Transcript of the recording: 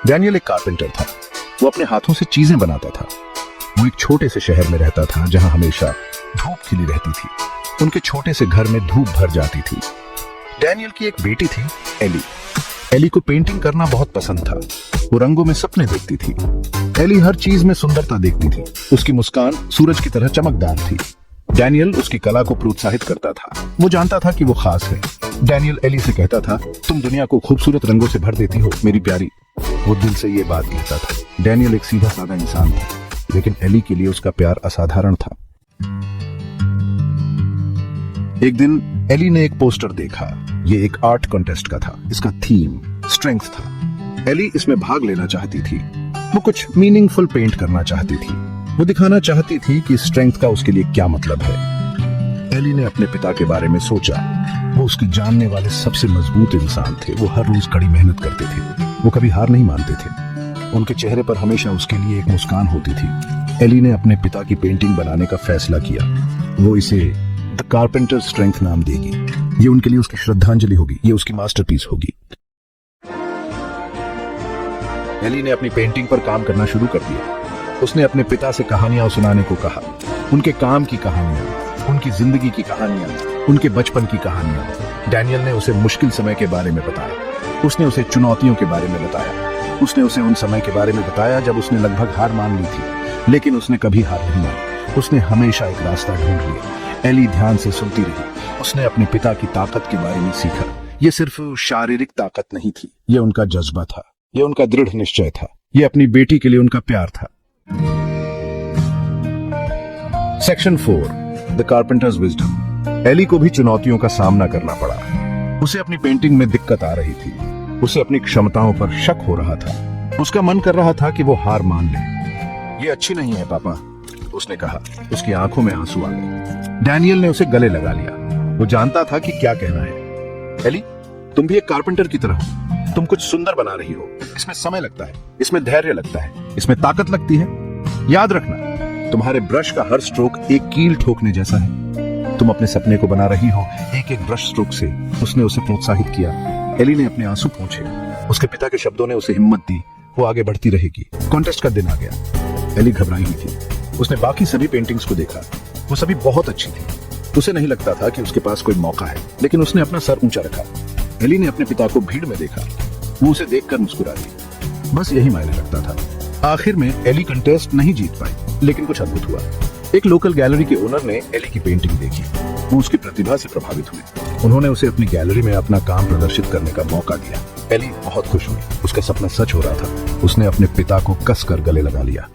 Daniel एक carpenter था। वो अपने हाथों से चीजें बनाता था। वो एक छोटे से शहर में रहता था जहां हमेशा धूप खिली रहती थी। उनके छोटे से घर में धूप भर जाती थी। डैनियल की एक बेटी थी, एली। एली को पेंटिंग करना बहुत पसंद था। वो रंगों में सपने देखती थी। एली हर चीज में सुंदरता देखती थी। उसकी मुस्कान सूरज की तरह चमकदार थी। डैनियल उसकी कला को प्रोत्साहित करता था। वो जानता था कि वो खास है। डैनियल एली से कहता था, तुम दुनिया को खूबसूरत रंगों से भर देती हो मेरी प्यारी। वो दिल से ये बात कहता था। डैनियल एक सीधा साधा इंसान था, लेकिन एली के लिए उसका प्यार असाधारण था। एक दिन एली ने एक पोस्टर देखा। ये एक आर्ट कॉन्टेस्ट का था। इसका थीम स्ट्रेंथ था। एली इसमें भाग लेना चाहती थी। वो कुछ मीनिंगफुल पेंट करना चाहती थी। वो दिखाना चाहती थी कि स्ट्रेंथ का उसके लिए क्या मतलब है। एली ने अपने पिता के बारे में सोचा। वो उसके जानने वाले सबसे मजबूत इंसान थे। वो हर रोज कड़ी मेहनत करते थे। वो कभी हार नहीं मानते थे। उनके चेहरे पर हमेशा उसके लिए एक मुस्कान होती थी। एली ने अपने पिता की पेंटिंग बनाने का फैसला किया। वो इसे द कारपेंटर स्ट्रेंथ नाम देगी। ये उनके लिए उसकी श्रद्धांजलि होगी। ये उसकी मास्टरपीस होगी। एली ने अपनी पेंटिंग पर काम करना शुरू कर दिया। उसने अपने पिता से कहानियां सुनाने को कहा। उनके काम की कहानियां, उनकी जिंदगी की कहानियां, उनके बचपन की कहानियां। डैनियल ने उसे मुश्किल समय के बारे में बताया। उसने उसे चुनौतियों के बारे में बताया। उसने उसे उन समय के बारे में बताया जब उसने लगभग हार मान ली थी, लेकिन उसने कभी हार नहीं मानी। उसने हमेशा एक रास्ता ढूंढ लिया। एली ध्यान से सुनती रही। उसने अपने पिता की ताकत के बारे में सीखा। ये सिर्फ शारीरिक ताकत नहीं थी, ये उनका जज्बा था। ये उनका दृढ़ निश्चय था। ये अपनी बेटी के लिए उनका प्यार था। Section 4, the carpenter's wisdom. Ellie को भी चुनौतियों का सामना करना पड़ा। उसे अपनी पेंटिंग में दिक्कत आ रही थी। उसे अपनी क्षमताओं पर शक हो रहा था। उसका मन कर रहा था कि वो हार मान ले। ये अच्छी नहीं है पापा, उसने कहा। उसकी आंखों में आंसू आ गए। डैनियल ने उसे गले लगा लिया। वो जानता था कि क्या कहना है। एली, तुम भी एक कारपेंटर की तरह हो। तुम कुछ सुंदर बना रही हो। इसमें समय लगता है, इसमें धैर्य लगता है, इसमें ताकत लगती है। याद रखना, तुम्हारे ब्रश का हर स्ट्रोक एक कील ठोकने जैसा है। तुम अपने सपने को बना रही हो एक एक ब्रश स्ट्रोक से। उसने उसे प्रोत्साहित किया। एली ने अपने आंसू पोंछे। उसके पिता के शब्दों ने उसे हिम्मत दी। वो आगे बढ़ती रहेगी। कॉन्टेस्ट का दिन आ गया। एली घबराई हुई थी। उसने बाकी सभी पेंटिंग्स को देखा। वो सभी बहुत अच्छी थी। उसे नहीं लगता था कि उसके पास कोई मौका है, लेकिन उसने अपना सर ऊंचा रखा। एली ने अपने पिता को भीड़ में देखा। वो उसे देखकर मुस्कुरा दी। बस यही मायने रखता था। आखिर में एली कंटेस्ट नहीं जीत पाई, लेकिन कुछ अद्भुत हुआ। एक लोकल गैलरी के ओनर ने एली की पेंटिंग देखी। वो उसकी प्रतिभा से प्रभावित हुए। उन्होंने उसे अपनी गैलरी में अपना काम प्रदर्शित करने का मौका दिया। एली बहुत खुश हुई। उसका सपना सच हो रहा था। उसने अपने पिता को कसकर गले लगा लिया।